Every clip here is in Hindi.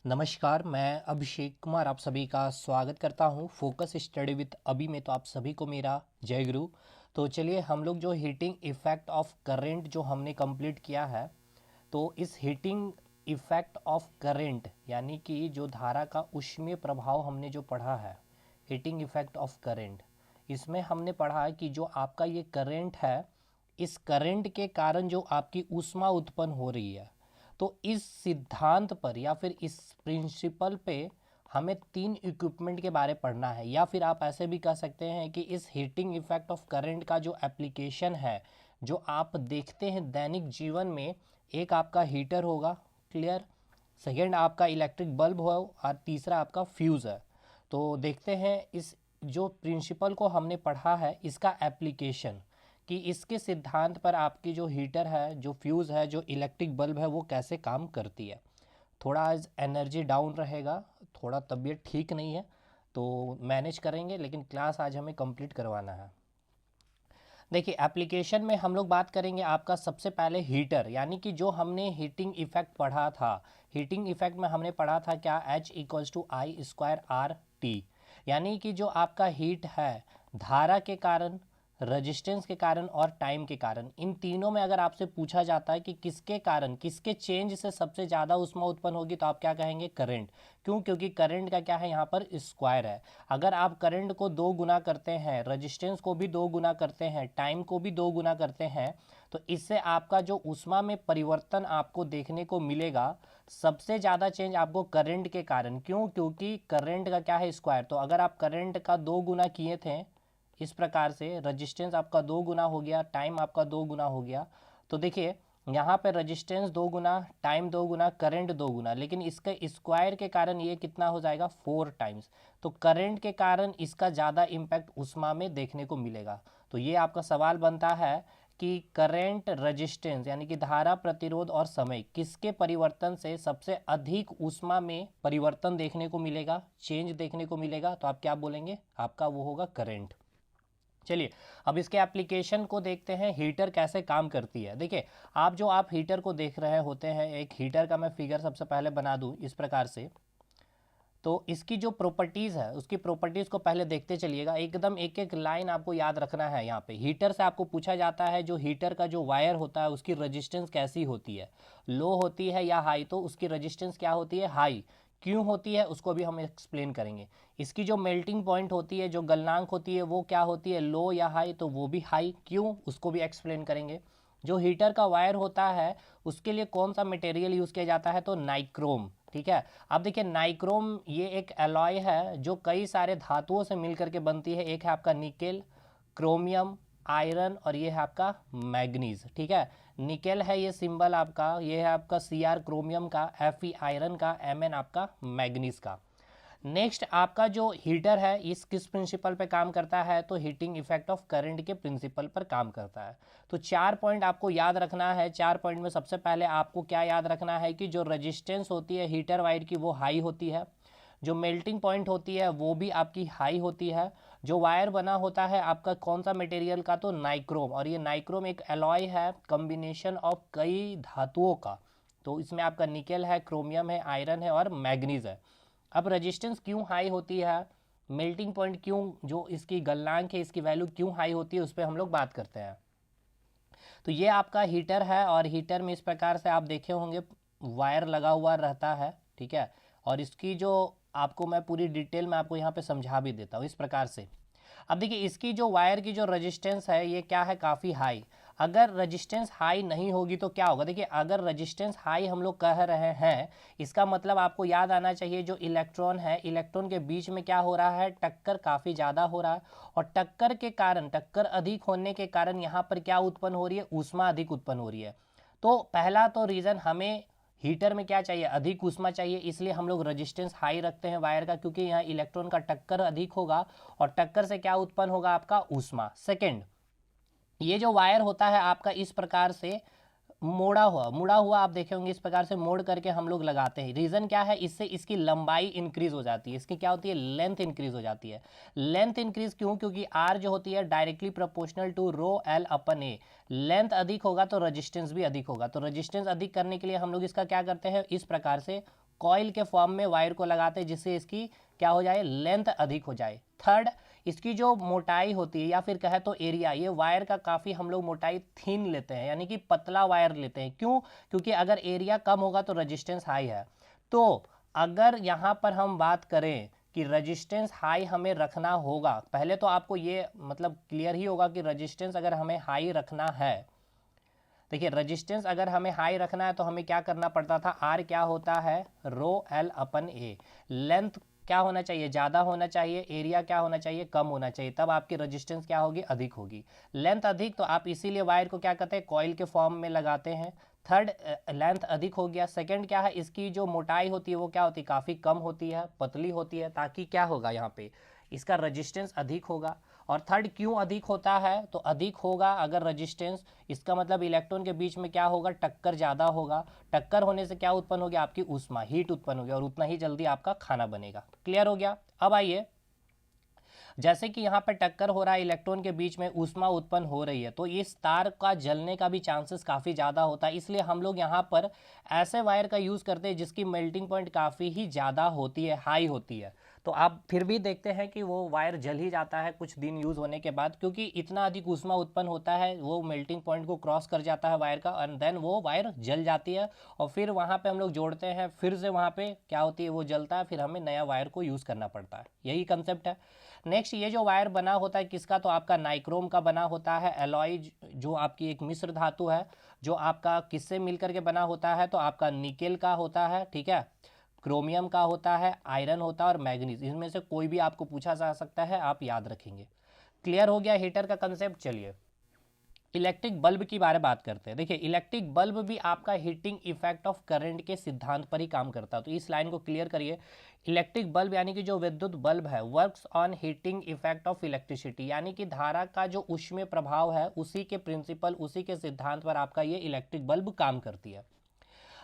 नमस्कार, मैं अभिषेक कुमार आप सभी का स्वागत करता हूं फोकस स्टडी विद अभी में। तो आप सभी को मेरा जय गुरु। तो चलिए हम लोग जो हीटिंग इफ़ेक्ट ऑफ करंट जो हमने कंप्लीट किया है, तो इस हीटिंग इफ़ेक्ट ऑफ करंट यानी कि जो धारा का ऊष्मीय प्रभाव हमने जो पढ़ा है, हीटिंग इफ़ेक्ट ऑफ करंट, इसमें हमने पढ़ा है कि जो आपका ये करंट है, इस करंट के कारण जो आपकी ऊष्मा उत्पन्न हो रही है, तो इस सिद्धांत पर या फिर इस प्रिंसिपल पे हमें तीन इक्विपमेंट के बारे पढ़ना है, या फिर आप ऐसे भी कह सकते हैं कि इस हीटिंग इफेक्ट ऑफ करंट का जो एप्लीकेशन है, जो आप देखते हैं दैनिक जीवन में, एक आपका हीटर होगा, क्लियर, सेकेंड आपका इलेक्ट्रिक बल्ब हो, और तीसरा आपका फ्यूज़ है। तो देखते हैं इस जो प्रिंसिपल को हमने पढ़ा है इसका एप्लीकेशन, कि इसके सिद्धांत पर आपकी जो हीटर है, जो फ्यूज़ है, जो इलेक्ट्रिक बल्ब है, वो कैसे काम करती है। थोड़ा आज एनर्जी डाउन रहेगा, थोड़ा तबीयत ठीक नहीं है, तो मैनेज करेंगे, लेकिन क्लास आज हमें कंप्लीट करवाना है। देखिए एप्लीकेशन में हम लोग बात करेंगे आपका सबसे पहले हीटर, यानी कि जो हमने हीटिंग इफेक्ट पढ़ा था, हीटिंग इफेक्ट में हमने पढ़ा था क्या, H=I²R T, यानी कि जो आपका हीट है धारा के कारण, रजिस्टेंस के कारण और टाइम के कारण, इन तीनों में अगर आपसे पूछा जाता है कि किसके कारण, किसके चेंज से सबसे ज़्यादा ऊष्मा उत्पन्न होगी, तो आप क्या कहेंगे, करंट। क्यों? क्योंकि करंट का क्या है यहाँ पर, स्क्वायर है। अगर आप करंट को 2 गुना करते हैं, रजिस्टेंस को भी 2 गुना करते हैं, टाइम को भी 2 गुना करते हैं, तो इससे आपका जो ऊष्मा में परिवर्तन आपको देखने को मिलेगा, सबसे ज़्यादा चेंज आपको करंट के कारण। क्यों? क्योंकि करंट का क्या है, स्क्वायर। तो अगर आप करंट का 2 गुना किए थे, इस प्रकार से रजिस्टेंस आपका 2 गुना हो गया, टाइम आपका 2 गुना हो गया, तो देखिए यहाँ पे रजिस्टेंस 2 गुना, टाइम 2 गुना, करंट 2 गुना, लेकिन इसके स्क्वायर के कारण ये कितना हो जाएगा, 4 टाइम्स। तो करंट के कारण इसका ज़्यादा इम्पैक्ट ऊष्मा में देखने को मिलेगा। तो ये आपका सवाल बनता है कि करंट, रजिस्टेंस यानी कि धारा, प्रतिरोध और समय, किसके परिवर्तन से सबसे अधिक ऊष्मा में परिवर्तन देखने को मिलेगा, चेंज देखने को मिलेगा, तो आप क्या बोलेंगे, आपका वो होगा करंट। चलिए अब इसके एप्लीकेशन को देखते हैं, हीटर कैसे काम करती है। देखिए आप हीटर को देख रहे होते हैं, एक हीटर का मैं फिगर सबसे पहले बना दूं इस प्रकार से। तो इसकी जो प्रॉपर्टीज़ है, उसकी प्रॉपर्टीज़ को पहले देखते चलिएगा, एकदम एक एक लाइन आपको याद रखना है। यहाँ पे हीटर से आपको पूछा जाता है, जो हीटर का जो वायर होता है उसकी रजिस्टेंस कैसी होती है, लो होती है या हाई, तो उसकी रजिस्टेंस क्या होती है, हाई। क्यों होती है उसको भी हम एक्सप्लेन करेंगे। इसकी जो मेल्टिंग पॉइंट होती है, जो गलनांक होती है, वो क्या होती है, लो या हाई, तो वो भी हाई। क्यों, उसको भी एक्सप्लेन करेंगे। जो हीटर का वायर होता है उसके लिए कौन सा मटेरियल यूज़ किया जाता है, तो नाइक्रोम। ठीक है, अब देखिए नाइक्रोम ये एक एलॉय है जो कई सारे धातुओं से मिलकर के बनती है। एक है आपका निकेल, क्रोमियम, आयरन, और ये है आपका मैग्नीज। ठीक है, निकेल है ये सिंबल आपका, ये है आपका Cr क्रोमियम का, Fe आयरन का, Mn आपका मैग्नीज का। नेक्स्ट आपका जो हीटर है इस किस प्रिंसिपल पे काम करता है, तो हीटिंग इफेक्ट ऑफ करंट के प्रिंसिपल पर काम करता है। तो 4 पॉइंट आपको याद रखना है। 4 पॉइंट में सबसे पहले आपको क्या याद रखना है कि जो रजिस्टेंस होती है हीटर वायर की वो हाई होती है, जो मेल्टिंग पॉइंट होती है वो भी आपकी हाई होती है, जो वायर बना होता है आपका कौन सा मटेरियल का, तो नाइक्रोम, और ये नाइक्रोम एक एलॉय है, कॉम्बिनेशन ऑफ कई धातुओं का। तो इसमें आपका निकेल है, क्रोमियम है, आयरन है और मैग्नीज है। अब रेजिस्टेंस क्यों हाई होती है, मेल्टिंग पॉइंट क्यों, जो इसकी गलनांक है इसकी वैल्यू क्यों हाई होती है, उस पर हम लोग बात करते हैं। तो ये आपका हीटर है, और हीटर में इस प्रकार से आप देखे होंगे वायर लगा हुआ रहता है। ठीक है, और इसकी जो आपको मैं पूरी डिटेल में आपको यहाँ पे समझा भी देता हूँ इस प्रकार से। अब देखिए इसकी जो वायर की जो रेजिस्टेंस है ये क्या है, काफ़ी हाई। अगर रेजिस्टेंस हाई नहीं होगी तो क्या होगा, देखिए अगर रेजिस्टेंस हाई हम लोग कह रहे हैं, इसका मतलब आपको याद आना चाहिए जो इलेक्ट्रॉन है, इलेक्ट्रॉन के बीच में क्या हो रहा है, टक्कर काफ़ी ज़्यादा हो रहा है, और टक्कर के कारण, टक्कर अधिक होने के कारण यहाँ पर क्या उत्पन्न हो रही है, ऊष्मा अधिक उत्पन्न हो रही है। तो पहला तो रीज़न, हमें हीटर में क्या चाहिए, अधिक ऊष्मा चाहिए, इसलिए हम लोग रेजिस्टेंस हाई रखते हैं वायर का, क्योंकि यहाँ इलेक्ट्रॉन का टक्कर अधिक होगा, और टक्कर से क्या उत्पन्न होगा, आपका ऊष्मा। सेकंड, ये जो वायर होता है आपका इस प्रकार से मुड़ा हुआ आप देखे होंगे, इस प्रकार से मोड़ करके हम लोग लगाते हैं। रीज़न क्या है, इससे इसकी लंबाई इंक्रीज हो जाती है, इसकी क्या होती है, लेंथ इंक्रीज हो जाती है। लेंथ इंक्रीज क्यों, क्योंकि आर जो होती है directly proportional to rho L upon A. Length अधिक होगा तो रजिस्टेंस भी अधिक होगा, तो रजिस्टेंस अधिक करने के लिए हम लोग इसका क्या करते हैं, इस प्रकार से कॉइल के फॉर्म में वायर को लगाते हैं जिससे इसकी क्या हो जाए, लेंथ अधिक हो जाए। थर्ड, इसकी जो मोटाई होती है या फिर कहे तो एरिया, ये वायर का काफ़ी हम लोग मोटाई थिन लेते हैं, यानी कि पतला वायर लेते हैं। क्यों? क्योंकि अगर एरिया कम होगा तो रजिस्टेंस हाई है। तो अगर यहाँ पर हम बात करें कि रजिस्टेंस हाई हमें रखना होगा, पहले तो आपको ये मतलब क्लियर ही होगा कि रजिस्टेंस अगर हमें हाई रखना है, देखिए रजिस्टेंस अगर हमें हाई रखना है तो हमें क्या करना पड़ता था, आर क्या होता है, रो एल अपन ए। लेंथ क्या होना चाहिए, ज़्यादा होना चाहिए, एरिया क्या होना चाहिए, कम होना चाहिए, तब आपकी रजिस्टेंस क्या होगी, अधिक होगी। लेंथ अधिक तो आप इसीलिए वायर को क्या कहते हैं, कॉइल के फॉर्म में लगाते हैं। थर्ड, लेंथ अधिक हो गया। सेकंड क्या है, इसकी जो मोटाई होती है वो क्या होती है, काफ़ी कम होती है, पतली होती है, ताकि क्या होगा यहाँ पे इसका रजिस्टेंस अधिक होगा। और थर्ड, क्यों अधिक होता है, तो अधिक होगा अगर रजिस्टेंस, इसका मतलब इलेक्ट्रॉन के बीच में क्या होगा, टक्कर ज़्यादा होगा। टक्कर होने से क्या उत्पन्न होगी, आपकी ऊष्मा, हीट उत्पन्न होगी, और उतना ही जल्दी आपका खाना बनेगा। क्लियर हो गया? अब आइए, जैसे कि यहाँ पर टक्कर हो रहा है, इलेक्ट्रॉन के बीच में ऊष्मा उत्पन्न हो रही है, तो इस तार का जलने का भी चांसेस काफ़ी ज़्यादा होता है। इसलिए हम लोग यहाँ पर ऐसे वायर का यूज़ करते हैं जिसकी मेल्टिंग पॉइंट काफ़ी ही ज़्यादा होती है, हाई होती है। तो आप फिर भी देखते हैं कि वो वायर जल ही जाता है कुछ दिन यूज़ होने के बाद, क्योंकि इतना अधिक ऊष्मा उत्पन्न होता है, वो मेल्टिंग पॉइंट को क्रॉस कर जाता है वायर का, एंड देन वो वायर जल जाती है। और फिर वहाँ पे हम लोग जोड़ते हैं, फिर से वहाँ पे क्या होती है, वो जलता है, फिर हमें नया वायर को यूज़ करना पड़ता है। यही कंसेप्ट है। नेक्स्ट, ये जो वायर बना होता है किसका, तो आपका नाइक्रोम का बना होता है। एलॉय जो आपकी एक मिश्र धातु है, जो आपका किससे मिलकर के बना होता है, तो आपका निकेल का होता है, ठीक है, क्रोमियम का होता है, आयरन होता है और मैग्नीज, इनमें से कोई भी आपको पूछा जा सकता है, आप याद रखेंगे। क्लियर हो गया हीटर का कंसेप्ट? चलिए इलेक्ट्रिक बल्ब की बारे बात करते हैं। देखिए इलेक्ट्रिक बल्ब भी आपका हीटिंग इफेक्ट ऑफ करंट के सिद्धांत पर ही काम करता है, तो इस लाइन को क्लियर करिए। इलेक्ट्रिक बल्ब यानी कि जो विद्युत बल्ब है, works on heating effect of electricity, यानी कि धारा का जो ऊष्मीय प्रभाव है उसी के प्रिंसिपल, उसी के सिद्धांत पर आपका ये इलेक्ट्रिक बल्ब काम करती है।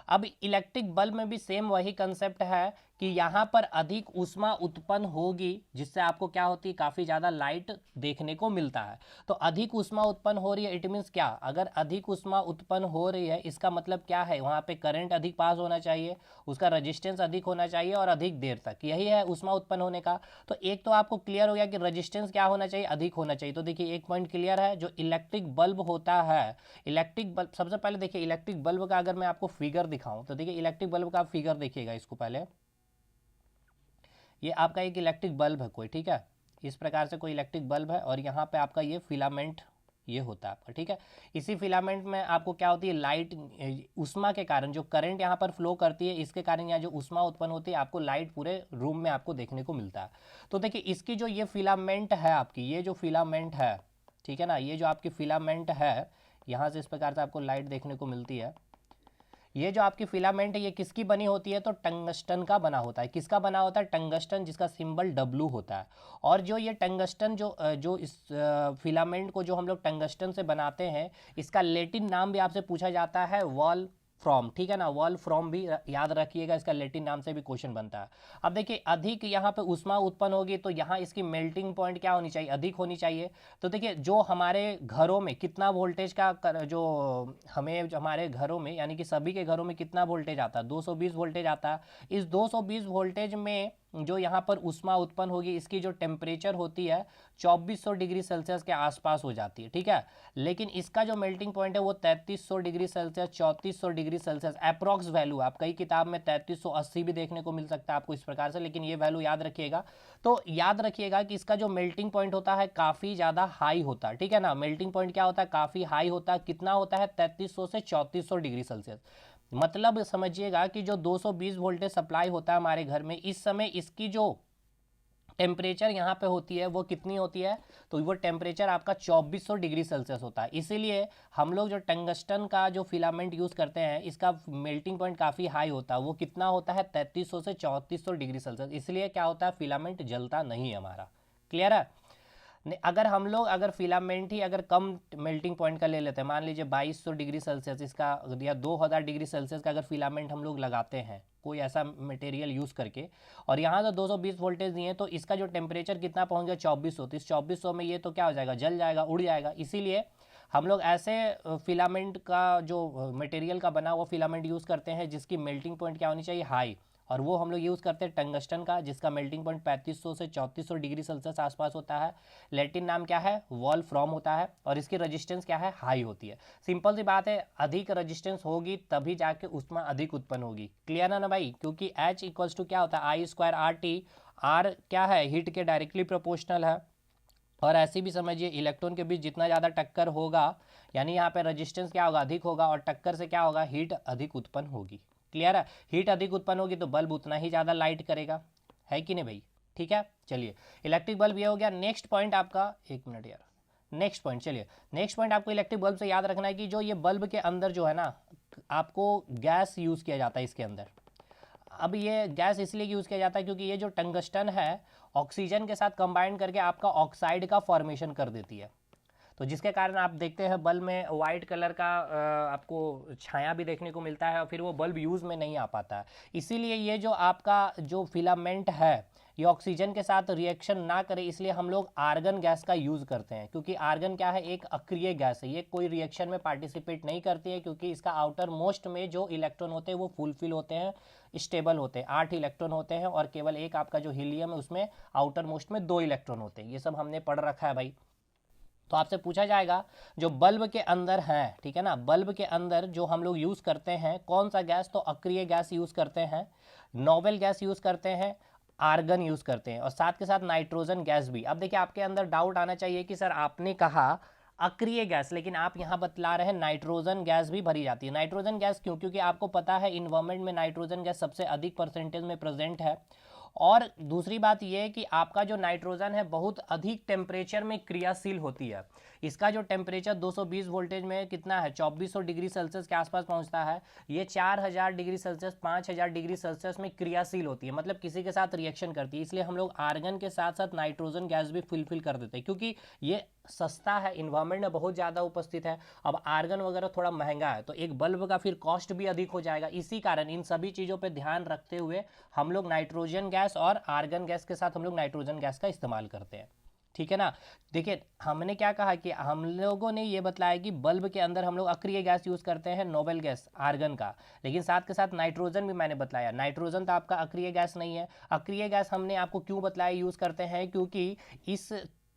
अब इलेक्ट्रिक बल्ब में भी सेम वही कंसेप्ट है कि यहाँ पर अधिक ऊष्मा उत्पन्न होगी, जिससे आपको क्या होती है, काफ़ी ज़्यादा लाइट देखने को मिलता है। तो अधिक ऊष्मा उत्पन्न हो रही है, इट मीन्स क्या, अगर अधिक ऊष्मा उत्पन्न हो रही है इसका मतलब क्या है, वहाँ पे करंट अधिक पास होना चाहिए, उसका रजिस्टेंस अधिक होना चाहिए और अधिक देर तक, यही है ऊष्मा उत्पन्न होने का। तो एक तो आपको क्लियर हो गया कि रजिस्टेंस क्या होना चाहिए, अधिक होना चाहिए। तो देखिए एक पॉइंट क्लियर है, जो इलेक्ट्रिक बल्ब होता है, इलेक्ट्रिक बल्ब, सबसे पहले देखिए इलेक्ट्रिक बल्ब का अगर मैं आपको फिगर दिखाऊं, तो देखिए इलेक्ट्रिक बल्ब का आप फिगर देखिएगा, इसको पहले, ये आपका एक इलेक्ट्रिक बल्ब है कोई, ठीक है, इस प्रकार से कोई इलेक्ट्रिक बल्ब है, और यहाँ पे आपका ये फिलामेंट ये होता है आपका, ठीक है। इसी फिलामेंट में आपको क्या होती है, लाइट, ऊष्मा के कारण जो करंट यहाँ पर फ्लो करती है, इसके कारण यहाँ जो ऊष्मा उत्पन्न होती है, आपको लाइट पूरे रूम में आपको देखने को मिलता है। तो देखिए इसकी जो ये फिलामेंट है आपकी, ये जो फिलामेंट है, ठीक है ना, ये जो आपकी फिलामेंट है, यहाँ से इस प्रकार से आपको लाइट देखने को मिलती है। ये जो आपकी फिलामेंट है ये किसकी बनी होती है, तो टंगस्टन का बना होता है। किसका बना होता है, टंगस्टन, जिसका सिंबल डब्लू होता है। और जो ये टंगस्टन जो इस फिलामेंट को जो हम लोग टंगस्टन से बनाते हैं, इसका लैटिन नाम भी आपसे पूछा जाता है, वॉल फ्रॉम, ठीक है ना, वॉल फ्रॉम भी याद रखिएगा, इसका लैटिन नाम से भी क्वेश्चन बनता है। अब देखिए अधिक यहाँ पे ऊष्मा उत्पन्न होगी तो यहाँ इसकी मेल्टिंग पॉइंट क्या होनी चाहिए, अधिक होनी चाहिए। तो देखिए जो हमारे घरों में कितना वोल्टेज का जो हमें जो हमारे घरों में, यानी कि सभी के घरों में कितना वोल्टेज आता है, 220 वोल्टेज आता है। इस 220 वोल्टेज में जो यहाँ पर ऊष्मा उत्पन्न होगी, इसकी जो टेम्परेचर होती है 2400 डिग्री सेल्सियस के आसपास हो जाती है, ठीक है। लेकिन इसका जो मेल्टिंग पॉइंट है वो 3300 degree Celsius, 3400 degree Celsius approx value, आप कई किताब में 3380 भी देखने को मिल सकता है आपको इस प्रकार से, लेकिन ये वैल्यू याद रखिएगा। तो याद रखिएगा कि इसका जो मेल्टिंग पॉइंट होता है काफ़ी ज़्यादा हाई होता है, ठीक है ना। मेल्टिंग पॉइंट क्या होता है, काफ़ी हाई होता है। कितना होता है, 3300 से 3400 डिग्री सेल्सियस। मतलब समझिएगा कि जो 220 वोल्टेज सप्लाई होता है हमारे घर में, इस समय इसकी जो टेम्परेचर यहाँ पे होती है वो कितनी होती है, तो वो टेम्परेचर आपका 2400 डिग्री सेल्सियस होता है। इसीलिए हम लोग जो टंगस्टन का जो फिलामेंट यूज़ करते हैं, इसका मेल्टिंग पॉइंट काफ़ी हाई होता है। वो कितना होता है, 3300 से 3400 डिग्री सेल्सियस। इसलिए क्या होता है, फिलामेंट जलता नहीं है हमारा। क्लियर है? अगर हम लोग अगर फिलामेंट ही अगर कम मेल्टिंग पॉइंट का ले लेते हैं, मान लीजिए 2200 डिग्री सेल्सियस इसका, या 2000 डिग्री सेल्सियस का अगर फिलामेंट हम लोग लगाते हैं कोई ऐसा मटेरियल यूज़ करके, और यहाँ तो 220 वोल्टेज दिए, तो इसका जो टेम्परेचर कितना पहुँच गया, 2400। तो इस 2400 में ये तो क्या हो जाएगा, जल जाएगा, उड़ जाएगा। इसीलिए हम लोग ऐसे फिलामेंट का जो मटेरियल का बना हुआ फिलामेंट यूज़ करते हैं जिसकी मेल्टिंग पॉइंट क्या होनी चाहिए, हाई, और वो हम लोग यूज़ करते हैं टंगस्टन का जिसका मेल्टिंग पॉइंट 3500 से 3400 डिग्री सेल्सियस आसपास होता है। लैटिन नाम क्या है, वॉल्फ्रॉम होता है, और इसकी रजिस्टेंस क्या है, हाई होती है। सिंपल सी बात है, अधिक रजिस्टेंस होगी तभी जाके ऊष्मा अधिक उत्पन्न होगी। क्लियर है ना भाई, क्योंकि H इक्वल्स टू क्या होता है, I²RT। आर क्या है, हीट के डायरेक्टली प्रोपोर्शनल है। और ऐसे भी समझिए इलेक्ट्रॉन के बीच जितना ज़्यादा टक्कर होगा, यानी यहाँ पे रजिस्टेंस क्या होगा, अधिक होगा, और टक्कर से क्या होगा, हीट अधिक उत्पन्न होगी। क्लियर है, हीट अधिक उत्पन्न होगी तो बल्ब उतना ही ज़्यादा लाइट करेगा, है कि नहीं भाई। ठीक है, चलिए इलेक्ट्रिक बल्ब ये हो गया। नेक्स्ट पॉइंट आपका, एक मिनट यार, नेक्स्ट पॉइंट, चलिए नेक्स्ट पॉइंट आपको इलेक्ट्रिक बल्ब से याद रखना है कि जो ये बल्ब के अंदर जो है ना, आपको गैस यूज़ किया जाता है इसके अंदर। अब ये गैस इसलिए यूज़ किया जाता है क्योंकि ये जो टंगस्टन है ऑक्सीजन के साथ कंबाइन करके आपका ऑक्साइड का फॉर्मेशन कर देती है, तो जिसके कारण आप देखते हैं बल्ब में वाइट कलर का आपको छाया भी देखने को मिलता है, और फिर वो बल्ब यूज़ में नहीं आ पाता है। इसीलिए ये जो आपका जो फिलामेंट है ये ऑक्सीजन के साथ रिएक्शन ना करे, इसलिए हम लोग आर्गन गैस का यूज़ करते हैं, क्योंकि आर्गन क्या है, एक अक्रिय गैस है, ये कोई रिएक्शन में पार्टिसिपेट नहीं करती है, क्योंकि इसका आउटर मोस्ट में जो इलेक्ट्रॉन होते हैं वो फुलफिल होते हैं, स्टेबल होते हैं, 8 इलेक्ट्रॉन होते हैं, और केवल एक आपका जो हीलियम है उसमें आउटर मोस्ट में 2 इलेक्ट्रॉन होते हैं। ये सब हमने पढ़ रखा है भाई। तो आपसे पूछा जाएगा जो बल्ब के अंदर है, ठीक है ना, बल्ब के अंदर जो हम लोग यूज़ करते हैं कौन सा गैस, तो अक्रिय गैस यूज़ करते हैं, नोबेल गैस यूज़ करते हैं, आर्गन यूज़ करते हैं, और साथ के साथ नाइट्रोजन गैस भी। अब देखिए आपके अंदर डाउट आना चाहिए कि सर आपने कहा अक्रिय गैस, लेकिन आप यहाँ बतला रहे हैं नाइट्रोजन गैस भी भरी जाती है। नाइट्रोजन गैस क्यों, क्योंकि आपको पता है इन्वायरमेंट में नाइट्रोजन गैस सबसे अधिक परसेंटेज में प्रेजेंट है। और दूसरी बात यह है कि आपका जो नाइट्रोजन है बहुत अधिक टेम्परेचर में क्रियाशील होती है। इसका जो टेम्परेचर 220 वोल्टेज में कितना है, 2400 डिग्री सेल्सियस के आसपास पहुंचता है। ये 4000 डिग्री सेल्सियस 5000 डिग्री सेल्सियस में क्रियाशील होती है, मतलब किसी के साथ रिएक्शन करती है। इसलिए हम लोग आर्गन के साथ साथ नाइट्रोजन गैस भी फुलफिल कर देते हैं, क्योंकि ये सस्ता है, इन्वायरमेंट में बहुत ज़्यादा उपस्थित है। अब आर्गन वगैरह थोड़ा महंगा है, तो एक बल्ब का फिर कॉस्ट भी अधिक हो जाएगा। इसी कारण इन सभी चीज़ों पर ध्यान रखते हुए हम लोग नाइट्रोजन गैस और आर्गन गैस के साथ हम लोग नाइट्रोजन गैस का इस्तेमाल करते हैं। ठीक है ना। देखिए हमने क्या कहा कि हम लोगों ने ये बताया कि बल्ब के अंदर हम लोग अक्रिय गैस यूज़ करते हैं, नोबेल गैस, आर्गन का, लेकिन साथ के साथ नाइट्रोजन भी मैंने बताया। नाइट्रोजन तो आपका अक्रिय गैस नहीं है। अक्रिय गैस हमने आपको क्यों बताया यूज़ करते हैं, क्योंकि इस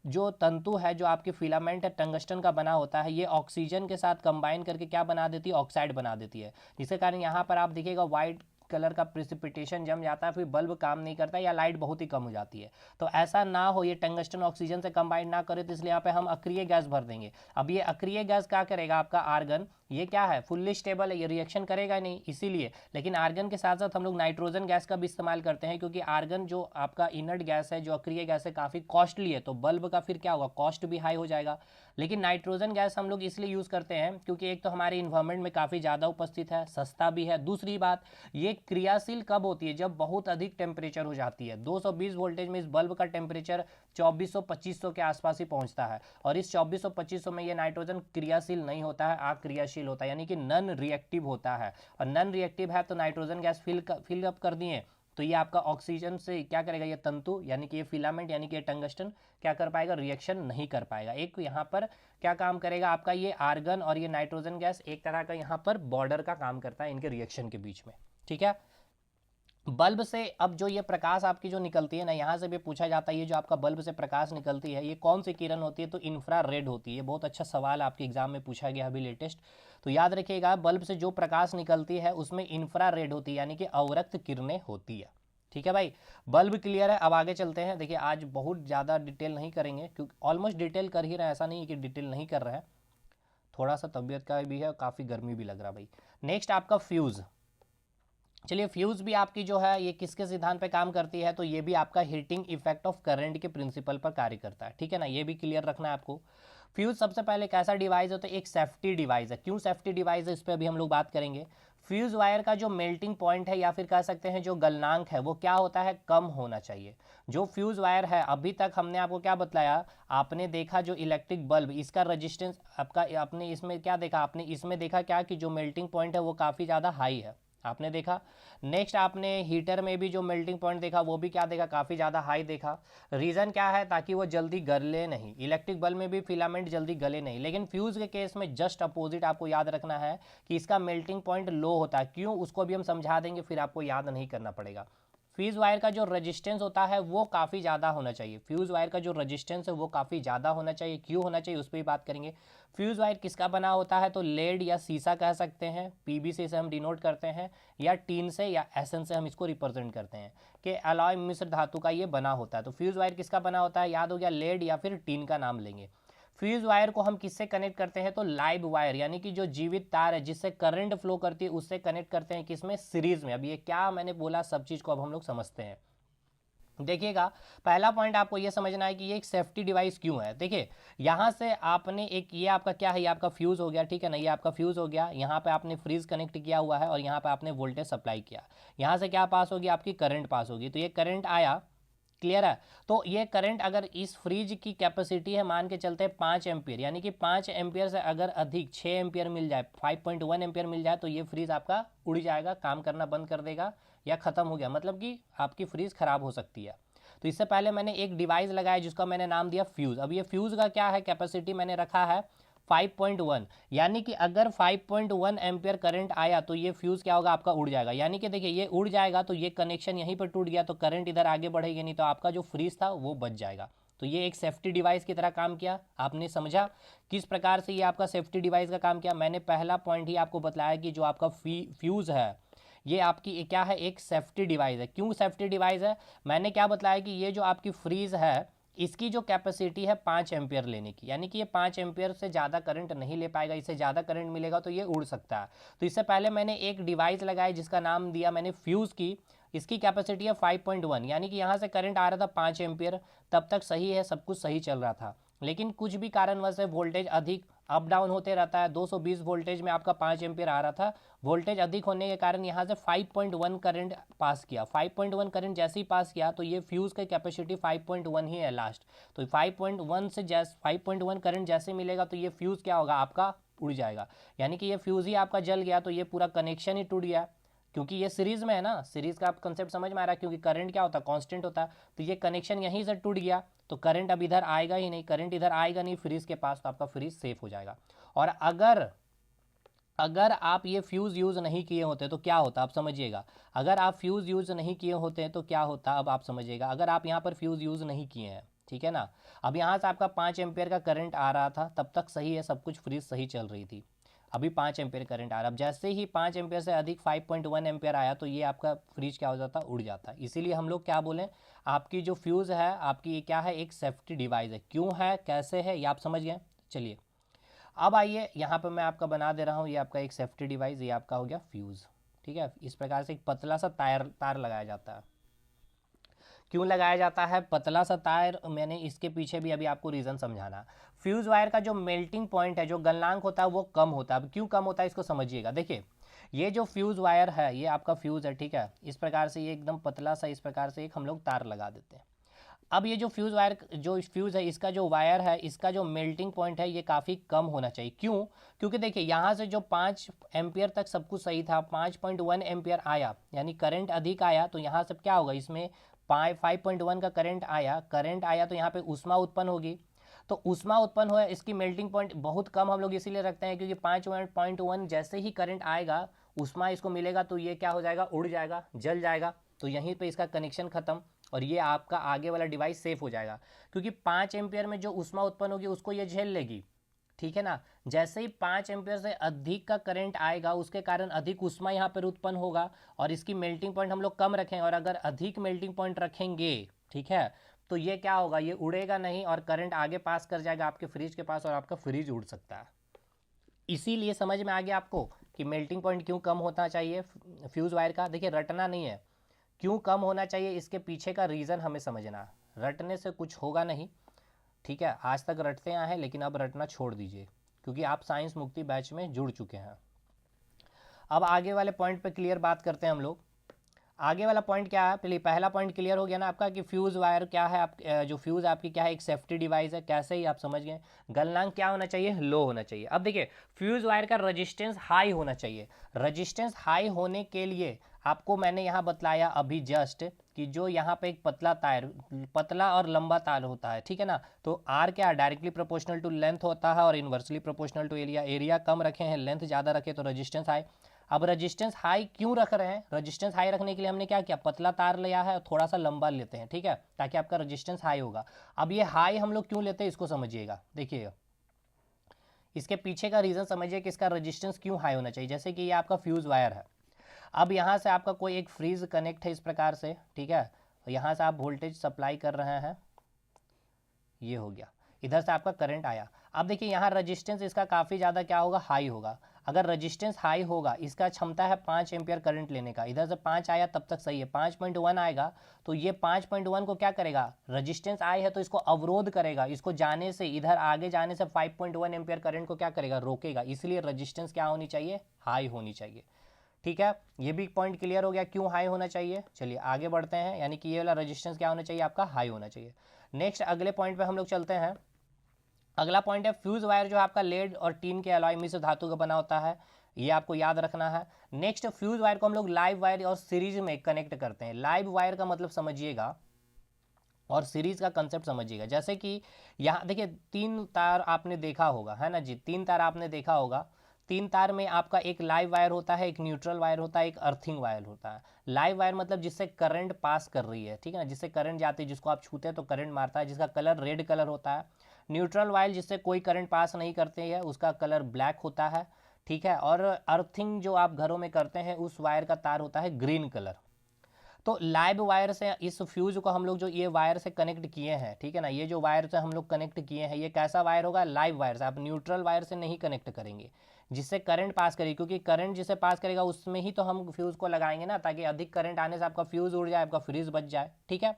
जो तंतु है, जो आपके फिलामेंट है टंगस्टन का बना होता है, ये ऑक्सीजन के साथ कंबाइन करके क्या बना देती है, ऑक्साइड बना देती है, जिसके कारण यहाँ पर आप देखिएगा वाइट कलर का प्रिसिपिटेशन जम जाता है, फिर बल्ब काम नहीं करता या लाइट बहुत ही कम हो जाती है। तो ऐसा ना हो, ये टंगस्टन ऑक्सीजन से कंबाइन ना करे, तो इसलिए यहाँ पे हम अक्रिय गैस भर देंगे। अब ये अक्रिय गैस क्या करेगा, आपका आर्गन, ये क्या है, फुल्ली स्टेबल है, ये रिएक्शन करेगा नहीं इसीलिए। लेकिन आर्गन के साथ साथ हम लोग नाइट्रोजन गैस का भी इस्तेमाल करते हैं, क्योंकि आर्गन जो आपका इनर्ट गैस है, जो अक्रिय गैस है, काफ़ी कॉस्टली है, तो बल्ब का फिर क्या होगा, कॉस्ट भी हाई हो जाएगा। लेकिन नाइट्रोजन गैस हम लोग इसलिए यूज़ करते हैं क्योंकि एक तो हमारे इन्वायरमेंट में काफ़ी ज़्यादा उपस्थित है, सस्ता भी है। दूसरी बात, ये क्रियाशील कब होती है, जब बहुत अधिक टेम्परेचर हो जाती है। 220 वोल्टेज में इस बल्ब का टेम्परेचर 2400-2500 के आसपास ही पहुंचता है, और इस 2400-2500 में ये नाइट्रोजन क्रियाशील नहीं होता है, अक्रियाशील होता है, यानी कि नॉन रिएक्टिव होता है। और नॉन रिएक्टिव है तो नाइट्रोजन गैस फिल अप कर दिए, तो ये आपका ऑक्सीजन से क्या करेगा, ये तंतु यानी कि ये फिलामेंट यानी कि ये टंगस्टन क्या कर पाएगा, रिएक्शन नहीं कर पाएगा। एक यहाँ पर क्या काम करेगा, आपका ये आर्गन और ये नाइट्रोजन गैस एक तरह का यहाँ पर बॉर्डर का काम करता है इनके रिएक्शन के बीच में। ठीक है। बल्ब से अब जो ये प्रकाश आपकी जो निकलती है ना, यहाँ से भी पूछा जाता है, ये जो आपका बल्ब से प्रकाश निकलती है ये कौन सी किरण होती है, तो इंफ्रारेड होती है। बहुत अच्छा सवाल आपके एग्जाम में पूछा गया अभी लेटेस्ट, तो याद रखिएगा बल्ब से जो प्रकाश निकलती है उसमें इंफ्रारेड होती है, यानी कि अवरक्त किरणें होती है। ठीक है भाई, बल्ब क्लियर है। अब आगे चलते हैं। देखिए आज बहुत ज़्यादा डिटेल नहीं करेंगे, क्योंकि ऑलमोस्ट डिटेल कर ही रहे हैं, ऐसा नहीं है कि डिटेल नहीं कर रहे हैं, थोड़ा सा तबीयत का भी है, काफ़ी गर्मी भी लग रहा भाई। नेक्स्ट आपका फ्यूज़। चलिए फ्यूज़ भी आपकी जो है ये किसके सिद्धांत पे काम करती है, तो ये भी आपका हीटिंग इफेक्ट ऑफ करंट के प्रिंसिपल पर कार्य करता है। ठीक है ना, ये भी क्लियर रखना है आपको। फ्यूज़ सबसे पहले कैसा डिवाइस है, तो एक सेफ्टी डिवाइस है। क्यों सेफ्टी डिवाइस है, इस पर अभी हम लोग बात करेंगे। फ्यूज़ वायर का जो मेल्टिंग पॉइंट है या फिर कह सकते हैं जो गलनांक है, वो क्या होता है, कम होना चाहिए। जो फ्यूज़ वायर है, अभी तक हमने आपको क्या बताया, आपने देखा जो इलेक्ट्रिक बल्ब, इसका रजिस्टेंस आपका, आपने इसमें क्या देखा, आपने इसमें देखा क्या कि जो मेल्टिंग पॉइंट है वो काफ़ी ज़्यादा हाई है। आपने देखा। नेक्स्ट आपने हीटर में भी जो मेल्टिंग पॉइंट देखा वो भी क्या देखा, काफ़ी ज़्यादा हाई देखा। रीज़न क्या है, ताकि वो जल्दी गले नहीं। इलेक्ट्रिक बल्ब में भी फिलामेंट जल्दी गले नहीं, लेकिन फ्यूज़ के केस में जस्ट अपोजिट आपको याद रखना है कि इसका मेल्टिंग पॉइंट लो होता है। क्यों, उसको भी हम समझा देंगे, फिर आपको याद नहीं करना पड़ेगा। फ्यूज़ वायर का जो रेजिस्टेंस होता है वो काफ़ी ज़्यादा होना चाहिए। फ्यूज़ वायर का जो रेजिस्टेंस है वो काफ़ी ज़्यादा होना चाहिए। क्यों होना चाहिए उस पर भी बात करेंगे। फ्यूज़ वायर किसका बना होता है, तो लेड या सीसा कह सकते हैं, पीबीसी से हम डिनोट करते हैं, या टीन से या एसन से हम इसको रिप्रेजेंट करते हैं कि अलॉय मिश्र धातु का ये बना होता है। तो फ्यूज़ वायर किसका बना होता है, याद हो गया, लेड या फिर टीन का नाम लेंगे। फ्यूज वायर को हम किससे कनेक्ट करते हैं, तो लाइव वायर यानी कि जो जीवित तार है जिससे करंट फ्लो करती है उससे कनेक्ट करते हैं, किसमें, सीरीज में। अब ये क्या मैंने बोला, सब चीज़ को अब हम लोग समझते हैं। देखिएगा, पहला पॉइंट आपको ये समझना है कि ये एक सेफ्टी डिवाइस क्यों है। देखिए, यहाँ से आपने एक, ये आपका क्या है, ये आपका फ्यूज़ हो गया, ठीक है ना, ये आपका फ्यूज़ हो गया। यहाँ पे आपने फ्रीज कनेक्ट किया हुआ है और यहाँ पे आपने वोल्टेज सप्लाई किया। यहाँ से क्या पास होगी, आपकी करंट पास होगी। तो ये करंट आया, क्लियर है। तो ये करंट अगर इस फ्रिज की कैपेसिटी है, मान के चलते हैं 5 एम्पियर, यानी कि 5 एम्पियर से अगर अधिक 6 एम्पियर मिल जाए, 5.1 एम्पियर मिल जाए, तो ये फ्रिज आपका उड़ जाएगा, काम करना बंद कर देगा या ख़त्म हो गया, मतलब कि आपकी फ्रिज ख़राब हो सकती है। तो इससे पहले मैंने एक डिवाइस लगाया जिसका मैंने नाम दिया फ्यूज़। अब ये फ्यूज़ का क्या है, कैपेसिटी मैंने रखा है 5.1, यानी कि अगर 5.1 एम्पियर करंट आया तो ये फ्यूज़ क्या होगा, आपका उड़ जाएगा। यानी कि देखिए, ये उड़ जाएगा तो ये कनेक्शन यहीं पर टूट गया, तो करंट इधर आगे बढ़ेगी नहीं, तो आपका जो फ्रीज था वो बच जाएगा। तो ये एक सेफ्टी डिवाइस की तरह काम किया। आपने समझा किस प्रकार से ये आपका सेफ्टी डिवाइस का काम किया। मैंने पहला पॉइंट ही आपको बताया कि जो आपका फ्यूज़ है ये आपकी क्या है, एक सेफ्टी डिवाइस है। क्यों सेफ्टी डिवाइस है, मैंने क्या बताया कि ये जो आपकी फ्रीज है इसकी जो कैपेसिटी है 5 एम्पियर लेने की, यानी कि ये 5 एम्पियर से ज़्यादा करंट नहीं ले पाएगा। इससे ज़्यादा करंट मिलेगा तो ये उड़ सकता है। तो इससे पहले मैंने एक डिवाइस लगाया जिसका नाम दिया मैंने फ्यूज़ की। इसकी कैपेसिटी है 5.1, यानी कि यहाँ से करंट आ रहा था 5 एम्पियर, तब तक सही है, सब कुछ सही चल रहा था। लेकिन कुछ भी कारणवश से वोल्टेज अधिक अप डाउन होते रहता है। 220 वोल्टेज में आपका 5 एम्पियर आ रहा था, वोल्टेज अधिक होने के कारण यहाँ से 5.1 करंट पास किया। 5.1 करंट जैसे ही पास किया तो ये फ्यूज़ की कैपेसिटी 5.1 ही है लास्ट। तो 5.1 से जैसे 5.1 करंट जैसे मिलेगा तो ये फ्यूज़ क्या होगा, आपका उड़ जाएगा। यानी कि ये फ्यूज़ ही आपका जल गया, तो ये पूरा कनेक्शन ही टूट गया। क्योंकि ये सीरीज में है ना, सीरीज का आप कंसेप्ट समझ में आ रहा है, क्योंकि करंट क्या होता है, कांस्टेंट होता है। तो ये कनेक्शन यहीं से टूट गया, तो करंट अब इधर आएगा ही नहीं, करंट इधर आएगा नहीं फ्रीज के पास, तो आपका फ्रीज सेफ हो जाएगा। और अगर आप ये फ्यूज़ यूज़ नहीं किए होते तो क्या होता, आप समझिएगा। अगर आप फ्यूज़ यूज़ नहीं किए होते तो क्या होता, अब आप समझिएगा। अगर आप यहाँ पर फ्यूज़ यूज़ नहीं किए हैं, ठीक है ना, अब यहाँ से आपका 5 एम्पियर का करंट आ रहा था, तब तक सही है, सब कुछ फ्रीज सही चल रही थी। अभी 5 एम्पियर करंट आ रहा है, अब जैसे ही 5 एम्पियर से अधिक 5.1 एम्पियर आया तो ये आपका फ्रीज क्या हो जाता, उड़ जाता है। इसीलिए हम लोग क्या बोलें, आपकी जो फ्यूज़ है आपकी ये क्या है, एक सेफ्टी डिवाइस है। क्यों है, कैसे है, ये आप समझ गए। चलिए अब आइए, यहाँ पर मैं आपका बना दे रहा हूँ, ये आपका एक सेफ्टी डिवाइस, ये आपका हो गया फ्यूज़, ठीक है। इस प्रकार से एक पतला सा तार लगाया जाता है। क्यों लगाया जाता है पतला सा तार, मैंने इसके पीछे भी अभी आपको रीज़न समझाना। फ्यूज़ वायर का जो मेल्टिंग पॉइंट है, जो गलनांक होता है वो कम होता है। अब क्यों कम होता है इसको समझिएगा। देखिए, ये जो फ्यूज़ वायर है ये आपका फ्यूज़ है, ठीक है। इस प्रकार से ये एकदम पतला सा इस प्रकार से एक हम लोग तार लगा देते हैं। अब ये जो फ्यूज़ वायर, जो फ्यूज़ है इसका जो वायर है, इसका जो मेल्टिंग पॉइंट है ये काफ़ी कम होना चाहिए। क्यों, क्योंकि देखिए यहाँ से जो 5 एम्पियर तक सब कुछ सही था, 5.1 एम्पियर आया यानी करंट अधिक आया, तो यहाँ से क्या होगा, इसमें 5.1 का करंट आया तो यहाँ पे ऊष्मा उत्पन्न होगी। तो ऊष्मा उत्पन्न हुआ, इसकी मेल्टिंग पॉइंट बहुत कम हम लोग इसीलिए रखते हैं क्योंकि 5.1 जैसे ही करंट आएगा ऊष्मा इसको मिलेगा तो ये क्या हो जाएगा, उड़ जाएगा, जल जाएगा। तो यहीं पे इसका कनेक्शन खत्म और ये आपका आगे वाला डिवाइस सेफ हो जाएगा, क्योंकि 5 एम्पियर में जो ऊष्मा उत्पन्न होगी उसको ये झेल लेगी, ठीक है ना। जैसे ही 5 एम्पियर से अधिक का करंट आएगा उसके कारण अधिक ऊष्मा यहाँ पर उत्पन्न होगा और इसकी मेल्टिंग पॉइंट हम लोग कम रखेंगे। और अगर अधिक मेल्टिंग पॉइंट रखेंगे, ठीक है, तो ये क्या होगा, ये उड़ेगा नहीं और करंट आगे पास कर जाएगा आपके फ्रिज के पास और आपका फ्रिज उड़ सकता है। इसीलिए समझ में आ गया आपको कि मेल्टिंग पॉइंट क्यों कम होना चाहिए फ्यूज़ वायर का। देखिए, रटना नहीं है, क्यों कम होना चाहिए इसके पीछे का रीज़न हमें समझना है। रटने से कुछ होगा नहीं, ठीक है। आज तक रटते आए हैं लेकिन अब रटना छोड़ दीजिए, क्योंकि आप साइंस मुक्ति बैच में जुड़ चुके हैं। अब आगे वाले पॉइंट पे क्लियर बात करते हैं हम लोग। आगे वाला पॉइंट क्या है, पहले पहला पॉइंट क्लियर हो गया ना आपका कि फ्यूज़ वायर क्या है, आप जो फ्यूज़ आपकी क्या है, एक सेफ्टी डिवाइस है, कैसे ही आप समझ गए। गलनांक क्या होना चाहिए, लो होना चाहिए। अब देखिए फ्यूज़ वायर का रजिस्टेंस हाई होना चाहिए। रजिस्टेंस हाई होने के लिए आपको मैंने यहाँ बतलाया अभी जस्ट कि जो यहाँ पे एक पतला और लंबा तार होता है, ठीक है ना, तो आर क्या डायरेक्टली प्रोपोर्शनल टू लेंथ होता है और inversely proportional to area. Area कम रखे हैं, लेंथ ज़्यादा रखे तो रजिस्टेंस हाई। अब रजिस्टेंस हाई क्यों रख रहे हैं, रजिस्टेंस हाई रखने के लिए हमने क्या किया, पतला तार लिया है और थोड़ा सा लंबा लेते हैं, ठीक है, ताकि आपका रजिस्टेंस हाई होगा। अब ये हाई हम लोग क्यों लेते हैं इसको समझिएगा, देखिएगा इसके पीछे का रीज़न समझिए कि इसका रजिस्टेंस क्यों हाई होना चाहिए। जैसे कि ये आपका फ्यूज़ वायर है, अब यहाँ से आपका कोई एक फ्रीज कनेक्ट है इस प्रकार से, ठीक है, यहाँ से आप वोल्टेज सप्लाई कर रहे हैं, ये हो गया, इधर से आपका करंट आया। अब देखिए यहाँ रजिस्टेंस इसका काफ़ी ज़्यादा क्या होगा, हाई होगा। अगर रजिस्टेंस हाई होगा, इसका क्षमता है 5 एम्पियर करंट लेने का, इधर से 5 आया तब तक सही है, 5.1 आएगा तो ये 5.1 को क्या करेगा, रजिस्टेंस आई है तो इसको अवरोध करेगा, इसको जाने से, इधर आगे जाने से 5.1 एम्पियर करंट को क्या करेगा, रोकेगा। इसलिए रजिस्टेंस क्या होनी चाहिए, हाई होनी चाहिए, ठीक है। ये भी पॉइंट क्लियर हो गया क्यों हाई होना चाहिए। चलिए आगे बढ़ते हैं, यानी कि ये वाला रजिस्टेंस क्या होना चाहिए, आपका हाई होना चाहिए। नेक्स्ट अगले पॉइंट पे हम लोग चलते हैं। अगला पॉइंट है फ्यूज वायर जो आपका लेड और टीन के अलॉय मिश्र धातु का बना होता है, ये आपको याद रखना है। नेक्स्ट फ्यूज वायर को हम लोग लाइव वायर और सीरीज में कनेक्ट करते हैं। लाइव वायर का मतलब समझिएगा और सीरीज का कंसेप्ट समझिएगा। जैसे कि यहाँ देखिए 3 तार आपने देखा होगा, है ना जी, 3 तार आपने देखा होगा। 3 तार में आपका एक लाइव वायर होता है, एक न्यूट्रल वायर होता है, एक अर्थिंग वायर होता है। लाइव वायर मतलब जिससे करंट पास कर रही है, ठीक है ना, जिससे करंट जाती है, जिसको आप छूते हैं तो करंट मारता है, जिसका कलर रेड कलर होता है। न्यूट्रल वायर जिससे कोई करंट पास नहीं करते हैं, उसका कलर ब्लैक होता है, ठीक है। और अर्थिंग जो आप घरों में करते हैं उस वायर का तार होता है ग्रीन कलर। तो लाइव वायर से इस फ्यूज को हम लोग जो ये वायर से कनेक्ट किए हैं, ठीक है ना, ये जो वायर से हम लोग कनेक्ट किए हैं ये कैसा वायर होगा, लाइव वायर से। आप न्यूट्रल वायर से नहीं कनेक्ट करेंगे जिससे करंट पास करेगी, क्योंकि करंट जिसे पास करेगा उसमें ही तो हम फ्यूज को लगाएंगे ना, ताकि अधिक करंट आने से आपका फ्यूज उड़ जाए, आपका फ्रीज बच जाए, ठीक है।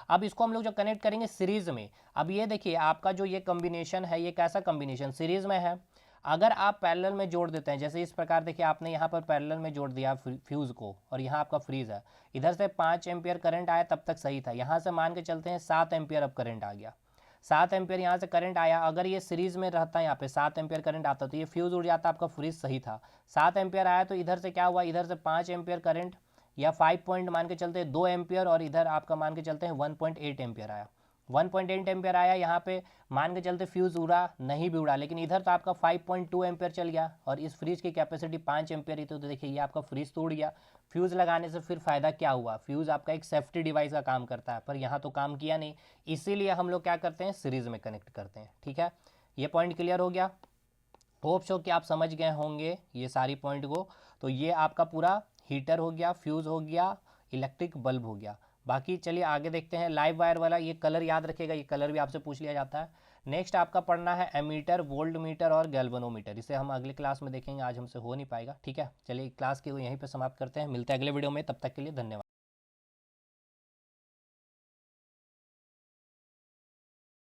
अब इसको हम लोग जो कनेक्ट करेंगे सीरीज में। अब ये देखिए आपका जो ये कॉम्बिनेशन है, ये कैसा कॉम्बिनेशन सीरीज में है। अगर आप पैरेलल में जोड़ देते हैं, जैसे इस प्रकार देखिए आपने यहाँ पर पैरेलल में जोड़ दिया फ्यूज़ को और यहाँ आपका फ्रीज है, इधर से 5 एम्पियर करंट आया तब तक सही था, यहाँ से मान के चलते हैं 7 एम्पियर अब करंट आ गया, 7 एम्पियर यहाँ से करंट आया। अगर ये सीरीज में रहता है, यहाँ पे 7 एम्पियर करंट आता तो ये फ्यूज़ उड़ जाता, आपका फ्रीज सही था। 7 एम्पियर आया तो इधर से क्या हुआ, इधर से 5 एम्पियर करंट या 5 पॉइंट मान के चलते 2 एम्पियर, और इधर आपका मान के चलते हैं 1.8 एम्पियर आया, 1.8 एम्पियर आया। यहाँ पे मान के चलते फ्यूज़ उड़ा नहीं भी उड़ा, लेकिन इधर तो आपका 5.2 एम्पियर चल गया और इस फ्रीज की कैपेसिटी 5 एम्पियर ही तो देखिए ये आपका फ्रीज तो उड़ गया। फ्यूज़ लगाने से फिर फ़ायदा क्या हुआ, फ्यूज़ आपका एक सेफ्टी डिवाइस का काम करता है, पर यहाँ तो काम किया नहीं, इसीलिए हम लोग क्या करते हैं, सीरीज़ में कनेक्ट करते हैं, ठीक है। ये पॉइंट क्लियर हो गया, होप सो कि आप समझ गए होंगे ये सारी पॉइंट को। तो ये आपका पूरा हीटर हो गया, फ्यूज़ हो गया, इलेक्ट्रिक बल्ब हो गया। बाकी चलिए आगे देखते हैं लाइव वायर वाला, ये कलर याद रखेगा, ये कलर भी आपसे पूछ लिया जाता है। नेक्स्ट आपका पढ़ना है एमीटर, वोल्ट मीटर और गैल्वेनोमीटर। इसे हम अगले क्लास में देखेंगे, आज हमसे हो नहीं पाएगा, ठीक है। चलिए क्लास की यहीं पे समाप्त करते हैं, मिलते हैं अगले वीडियो में, तब तक के लिए धन्यवाद।